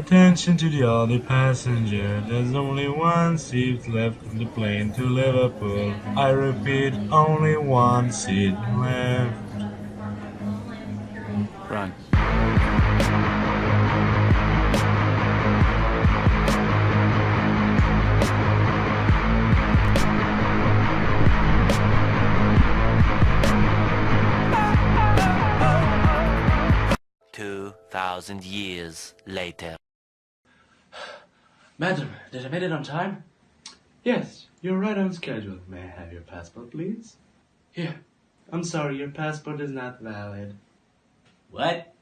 Attention to the other passenger. There's only one seat left on the plane to Liverpool. I repeat, only one seat left. Run. Thousand years later. Madam, did I make it on time? Yes, you're right on schedule. May I have your passport, please? Here. I'm sorry, your passport is not valid. What?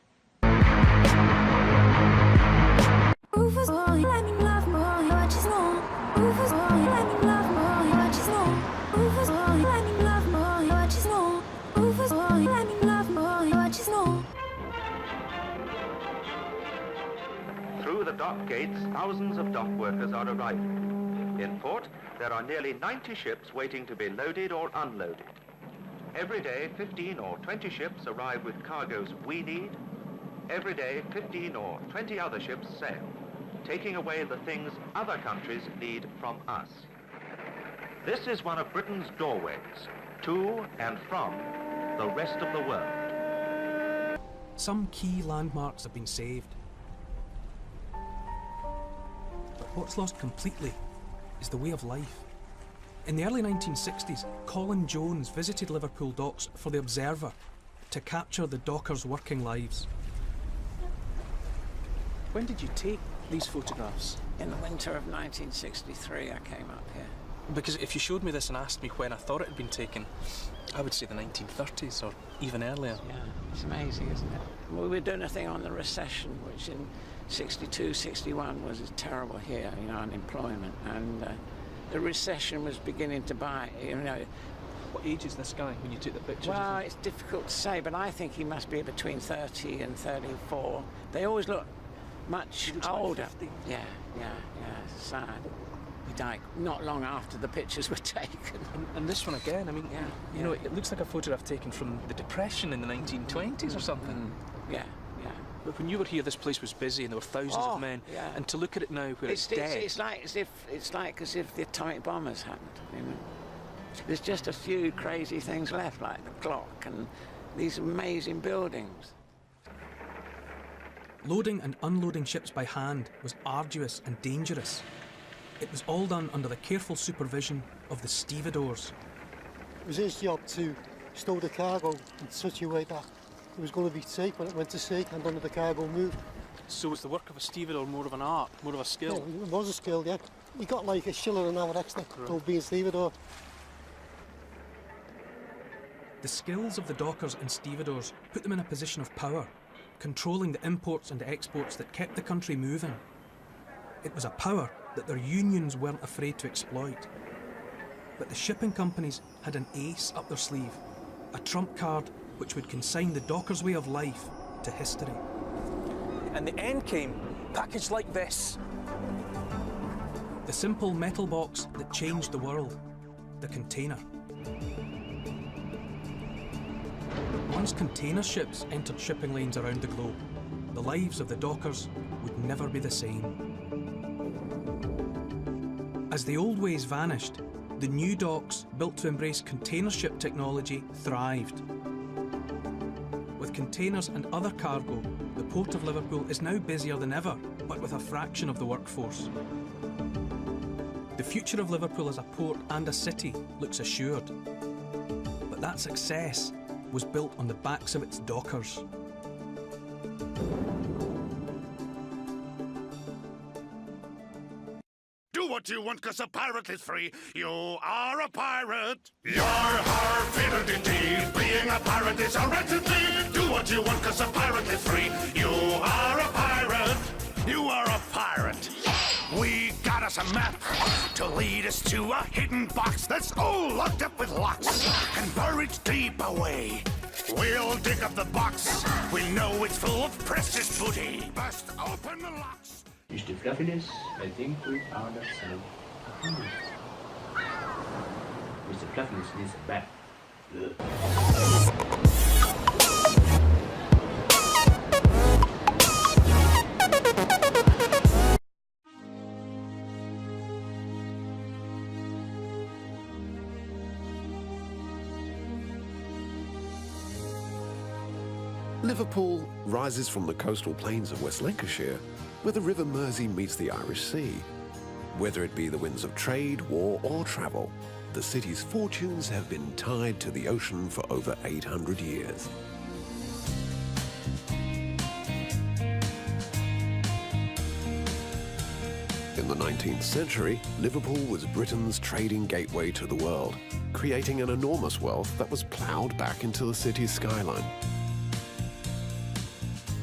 Through the dock gates, thousands of dock workers are arriving. In port, there are nearly 90 ships waiting to be loaded or unloaded. Every day, 15 or 20 ships arrive with cargoes we need. Every day, 15 or 20 other ships sail, taking away the things other countries need from us. This is one of Britain's doorways to and from the rest of the world. Some key landmarks have been saved. But what's lost completely is the way of life. In the early 1960s, Colin Jones visited Liverpool docks for The Observer to capture the dockers' working lives. When did you take these photographs? In the winter of 1963, I came up here. Because if you showed me this and asked me when I thought it had been taken, I would say the 1930s or even earlier. Yeah, it's amazing, isn't it? We were doing a thing on the recession, which in 62, 61 was terrible here, you know, unemployment. And the recession was beginning to bite, you know. What age is this guy when you took the pictures? Well, it's difficult to say, but I think he must be between 30 and 34. They always look much older. Yeah, it's sad. He died not long after the pictures were taken. And this one again, I mean, you know, it looks like a photograph taken from the Depression in the 1920s or something. Yeah. But when you were here, this place was busy and there were thousands of men. Yeah. And to look at it now, where it's dead, it's like as if the atomic bombers happened. You know, there's just a few crazy things left, like the clock and these amazing buildings. Loading and unloading ships by hand was arduous and dangerous. It was all done under the careful supervision of the stevedores. It was his job to stow the cargo in such a way that it was going to be safe when it went to sea and under the cargo moved. So was the work of a stevedore more of an art, more of a skill? Yeah, it was a skill, yeah. You got like a shilling an hour extra for being stevedore. The skills of the dockers and stevedores put them in a position of power, controlling the imports and exports that kept the country moving. It was a power that their unions weren't afraid to exploit. But the shipping companies had an ace up their sleeve, a trump card which would consign the dockers' way of life to history. And the end came, packaged like this. The simple metal box that changed the world, the container. Once container ships entered shipping lanes around the globe, the lives of the dockers would never be the same. As the old ways vanished, the new docks, built to embrace container ship technology, thrived. With containers and other cargo, the Port of Liverpool is now busier than ever, but with a fraction of the workforce. The future of Liverpool as a port and a city looks assured. But that success was built on the backs of its dockers. Do what you want, 'cause a pirate is free. You are a pirate. You're har fiddle-dee-dee. Being a pirate is a rat-a-tee. Do what you want, 'cause a pirate is free. You are a pirate. You are a pirate. We got us a map to lead us to a hidden box that's all locked up with locks and buried deep away. We'll dig up the box. We know it's full of precious booty. Bust open the locks. Mr. Fluffiness, I think we found ourselves a home. Mr. Fluffiness needs a bath. Liverpool rises from the coastal plains of West Lancashire, where the River Mersey meets the Irish Sea. Whether it be the winds of trade, war, or travel, the city's fortunes have been tied to the ocean for over 800 years. In the 19th century, Liverpool was Britain's trading gateway to the world, creating an enormous wealth that was ploughed back into the city's skyline.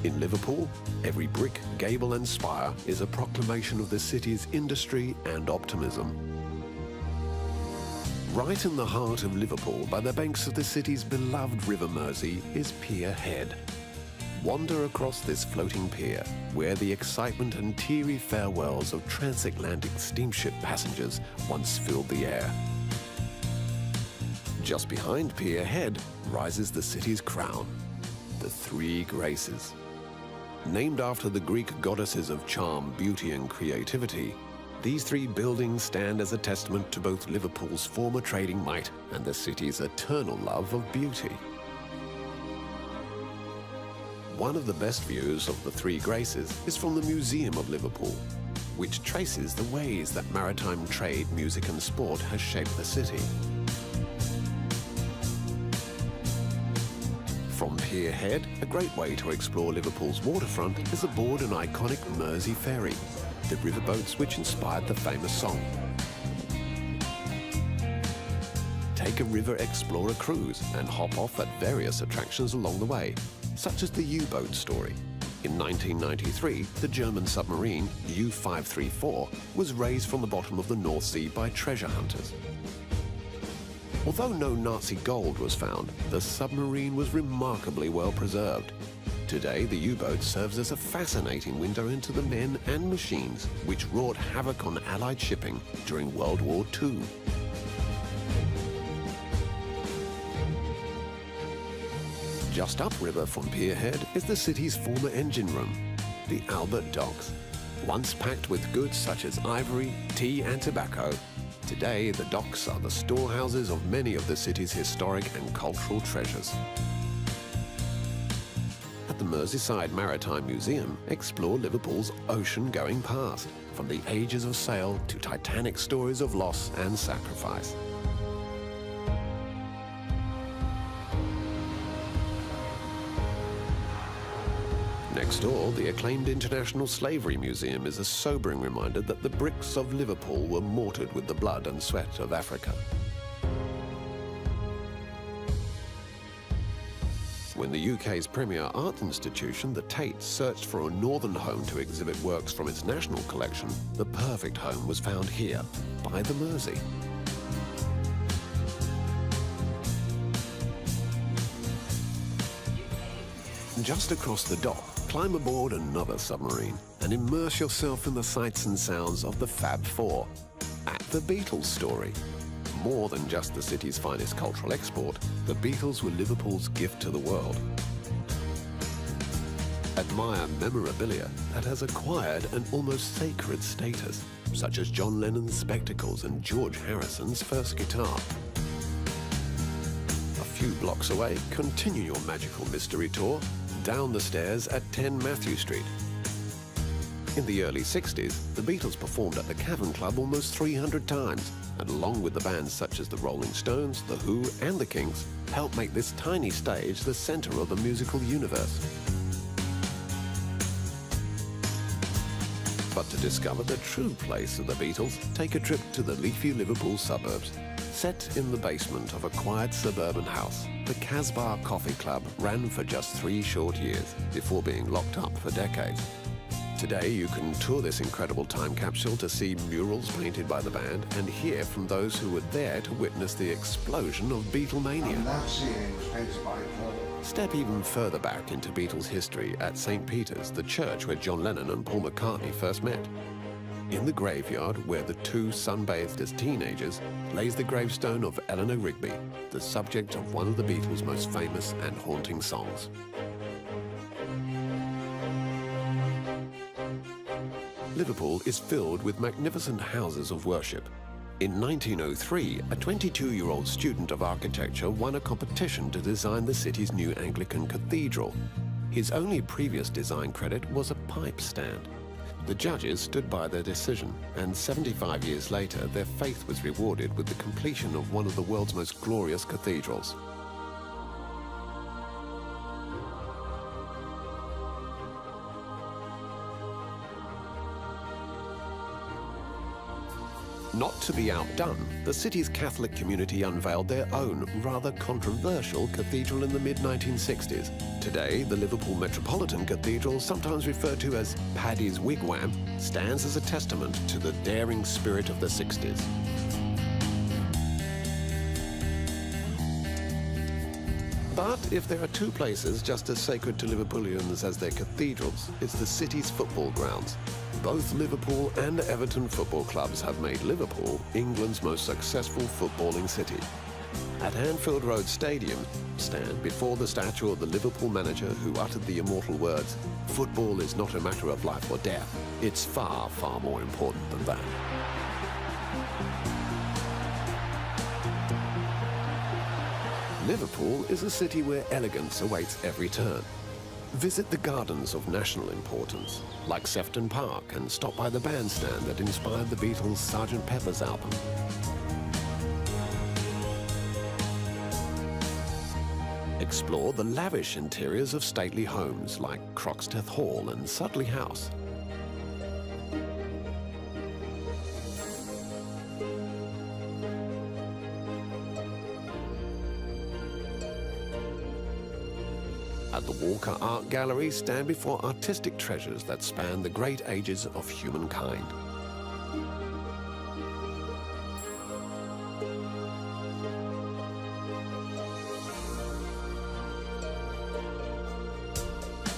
In Liverpool, every brick, gable and spire is a proclamation of the city's industry and optimism. Right in the heart of Liverpool, by the banks of the city's beloved River Mersey, is Pier Head. Wander across this floating pier, where the excitement and teary farewells of transatlantic steamship passengers once filled the air. Just behind Pier Head rises the city's crown, the Three Graces. Named after the Greek goddesses of charm, beauty and creativity, these three buildings stand as a testament to both Liverpool's former trading might and the city's eternal love of beauty. One of the best views of the Three Graces is from the Museum of Liverpool, which traces the ways that maritime trade, music and sport has shaped the city. From Pier Head, a great way to explore Liverpool's waterfront is aboard an iconic Mersey ferry, the riverboats which inspired the famous song. Take a River Explorer cruise and hop off at various attractions along the way, such as the U-boat story. In 1993, the German submarine U-534 was raised from the bottom of the North Sea by treasure hunters. Although no Nazi gold was found, the submarine was remarkably well preserved. Today, the U-boat serves as a fascinating window into the men and machines which wrought havoc on Allied shipping during World War II. Just upriver from Pier Head is the city's former engine room, the Albert Docks. Once packed with goods such as ivory, tea and tobacco, today the docks are the storehouses of many of the city's historic and cultural treasures. At the Merseyside Maritime Museum, explore Liverpool's ocean-going past, from the ages of sail to titanic stories of loss and sacrifice. Next door, the acclaimed International Slavery Museum is a sobering reminder that the bricks of Liverpool were mortared with the blood and sweat of Africa. When the UK's premier art institution, the Tate, searched for a northern home to exhibit works from its national collection, the perfect home was found here, by the Mersey. Just across the dock, climb aboard another submarine and immerse yourself in the sights and sounds of the Fab Four at the Beatles story. More than just the city's finest cultural export, the Beatles were Liverpool's gift to the world. Admire memorabilia that has acquired an almost sacred status, such as John Lennon's spectacles and George Harrison's first guitar. A few blocks away, continue your magical mystery tour down the stairs at 10 Matthew Street. In the early 60s, the Beatles performed at the Cavern Club almost 300 times, and along with the bands such as the Rolling Stones, The Who and the Kinks, helped make this tiny stage the centre of the musical universe. But to discover the true place of the Beatles, take a trip to the leafy Liverpool suburbs. Set in the basement of a quiet suburban house, the Casbah Coffee Club ran for just 3 short years before being locked up for decades. Today you can tour this incredible time capsule to see murals painted by the band and hear from those who were there to witness the explosion of Beatlemania. Step even further back into Beatles history at St. Peter's, the church where John Lennon and Paul McCartney first met. In the graveyard, where the two sunbathed as teenagers, lays the gravestone of Eleanor Rigby, the subject of one of the Beatles' most famous and haunting songs. Liverpool is filled with magnificent houses of worship. In 1903, a 22-year-old student of architecture won a competition to design the city's new Anglican cathedral. His only previous design credit was a pipe stand. The judges stood by their decision, and 75 years later, their faith was rewarded with the completion of one of the world's most glorious cathedrals. Not to be outdone, the city's Catholic community unveiled their own, rather controversial cathedral in the mid-1960s. Today, the Liverpool Metropolitan Cathedral, sometimes referred to as Paddy's Wigwam, stands as a testament to the daring spirit of the 60s. But if there are two places just as sacred to Liverpoolians as their cathedrals, it's the city's football grounds. Both Liverpool and Everton football clubs have made Liverpool England's most successful footballing city. At Anfield Road Stadium, stand before the statue of the Liverpool manager who uttered the immortal words, "Football is not a matter of life or death. It's far, far more important than that." Liverpool is a city where elegance awaits every turn. Visit the gardens of national importance, like Sefton Park, and stop by the bandstand that inspired the Beatles' Sgt. Pepper's album. Explore the lavish interiors of stately homes like Croxteth Hall and Sudley House. At the Walker Art Gallery, stand before artistic treasures that span the great ages of humankind.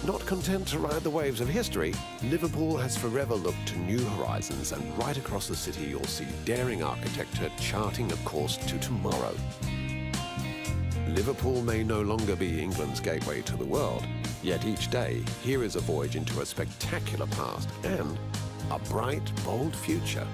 Not content to ride the waves of history, Liverpool has forever looked to new horizons, and right across the city you'll see daring architecture charting a course to tomorrow. Liverpool may no longer be England's gateway to the world, yet each day here is a voyage into a spectacular past and a bright, bold future.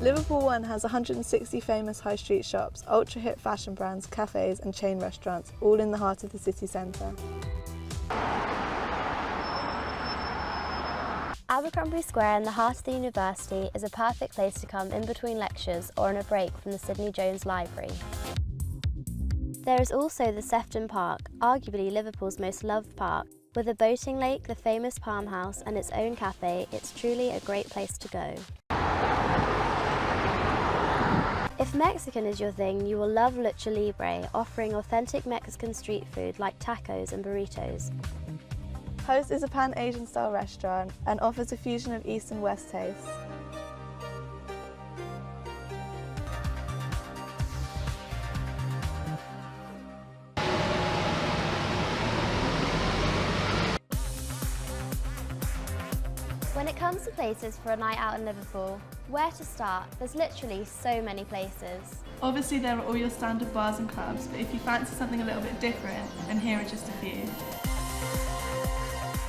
Liverpool One has 160 famous high street shops, ultra-hip fashion brands, cafes and chain restaurants, all in the heart of the city centre. Abercrombie Square in the heart of the university is a perfect place to come in between lectures or on a break from the Sidney Jones Library. There is also the Sefton Park, arguably Liverpool's most loved park. With a boating lake, the famous Palm House and its own cafe, it's truly a great place to go. If Mexican is your thing, you will love Lucha Libre, offering authentic Mexican street food like tacos and burritos. Host is a Pan-Asian style restaurant and offers a fusion of East and West tastes. When it comes to places for a night out in Liverpool, where to start? There's literally so many places. Obviously there are all your standard bars and clubs, but if you fancy something a little bit different, then here are just a few.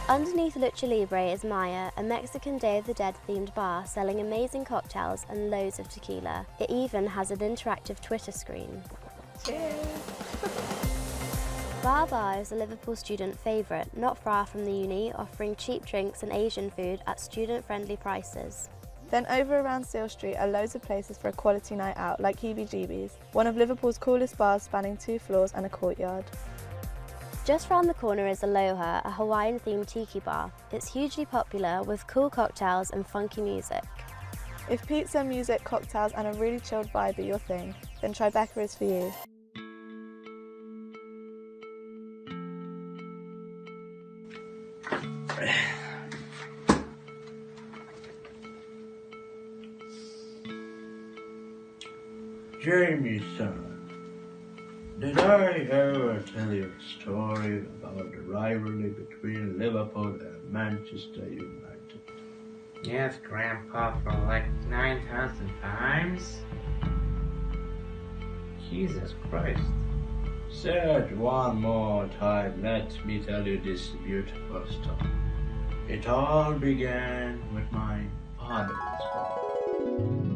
Underneath Lucha Libre is Maya, a Mexican Day of the Dead themed bar selling amazing cocktails and loads of tequila. It even has an interactive Twitter screen. Cheers! Bar is a Liverpool student favourite, not far from the uni, offering cheap drinks and Asian food at student-friendly prices. Then over around Seal Street are loads of places for a quality night out, like Heebie-Jeebies, one of Liverpool's coolest bars spanning 2 floors and a courtyard. Just round the corner is Aloha, a Hawaiian-themed tiki bar. It's hugely popular with cool cocktails and funky music. If pizza, music, cocktails and a really chilled vibe are your thing, then Tribeca is for you. Jamie, son, did I ever tell you a story about the rivalry between Liverpool and Manchester United? Yes, Grandpa, for like 9,000 times? Jesus Christ. Say it one more time, let me tell you this beautiful story. It all began with my father's home.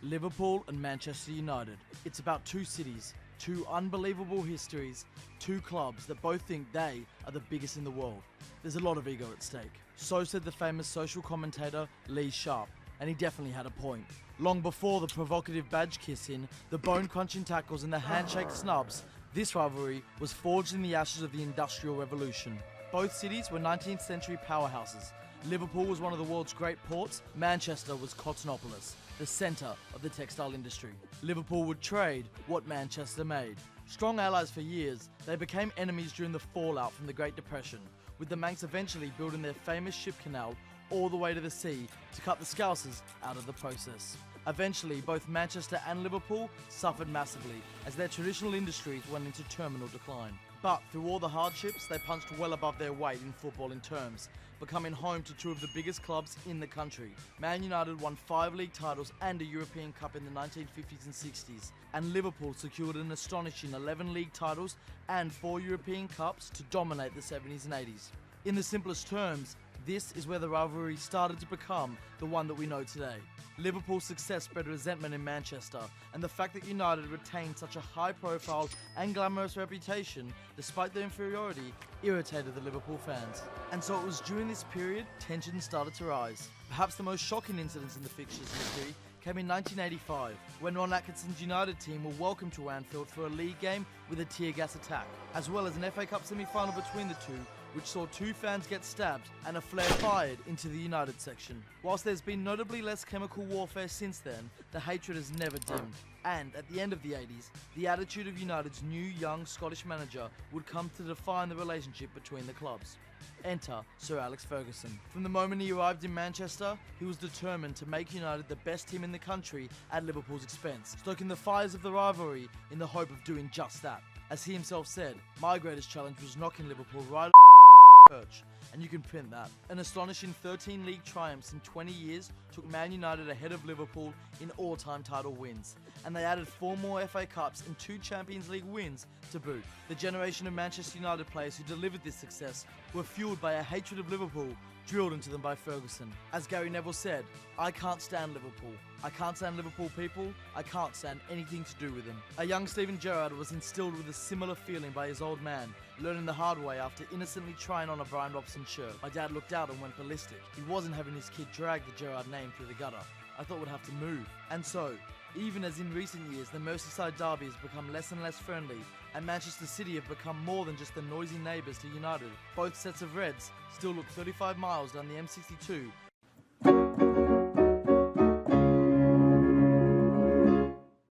Liverpool and Manchester United. It's about two cities, two unbelievable histories, two clubs that both think they are the biggest in the world. There's a lot of ego at stake. So said the famous social commentator Lee Sharp, and he definitely had a point. Long before the provocative badge kissing, the bone-crunching tackles and the handshake snubs, this rivalry was forged in the ashes of the Industrial Revolution. Both cities were 19th century powerhouses. Liverpool was one of the world's great ports, Manchester was Cottonopolis, the centre of the textile industry. Liverpool would trade what Manchester made. Strong allies for years, they became enemies during the fallout from the Great Depression, with the Manx eventually building their famous ship canal all the way to the sea to cut the Scousers out of the process. Eventually, both Manchester and Liverpool suffered massively as their traditional industries went into terminal decline. But through all the hardships, they punched well above their weight in footballing terms, becoming home to two of the biggest clubs in the country. Man United won 5 league titles and a European Cup in the 1950s and 60s, and Liverpool secured an astonishing 11 league titles and 4 European Cups to dominate the 70s and 80s. In the simplest terms, this is where the rivalry started to become the one that we know today. Liverpool's success spread resentment in Manchester, and the fact that United retained such a high-profile and glamorous reputation, despite their inferiority, irritated the Liverpool fans. And so it was during this period tension started to rise. Perhaps the most shocking incidents in the fixtures history came in 1985, when Ron Atkinson's United team were welcomed to Anfield for a league game with a tear gas attack, as well as an FA Cup semi-final between the two, which saw 2 fans get stabbed and a flare fired into the United section. Whilst there's been notably less chemical warfare since then, the hatred has never dimmed. And at the end of the 80s, the attitude of United's new young Scottish manager would come to define the relationship between the clubs. Enter Sir Alex Ferguson. From the moment he arrived in Manchester, he was determined to make United the best team in the country at Liverpool's expense, stoking the fires of the rivalry in the hope of doing just that. As he himself said, "My greatest challenge was knocking Liverpool right perch," and you can print that. An astonishing 13 league triumphs in 20 years took Man United ahead of Liverpool in all-time title wins, and they added 4 more FA Cups and 2 Champions League wins to boot. The generation of Manchester United players who delivered this success were fueled by a hatred of Liverpool drilled into them by Ferguson. As Gary Neville said, "I can't stand Liverpool. I can't stand Liverpool people. I can't stand anything to do with them." A young Steven Gerrard was instilled with a similar feeling by his old man, learning the hard way after innocently trying on a Brian Robson shirt. "My dad looked out and went ballistic. He wasn't having his kid drag the Gerrard name through the gutter. I thought we'd have to move." And so, even as in recent years the Merseyside derby has become less and less friendly, and Manchester City have become more than just the noisy neighbours to United, both sets of Reds still look 35 miles down the M62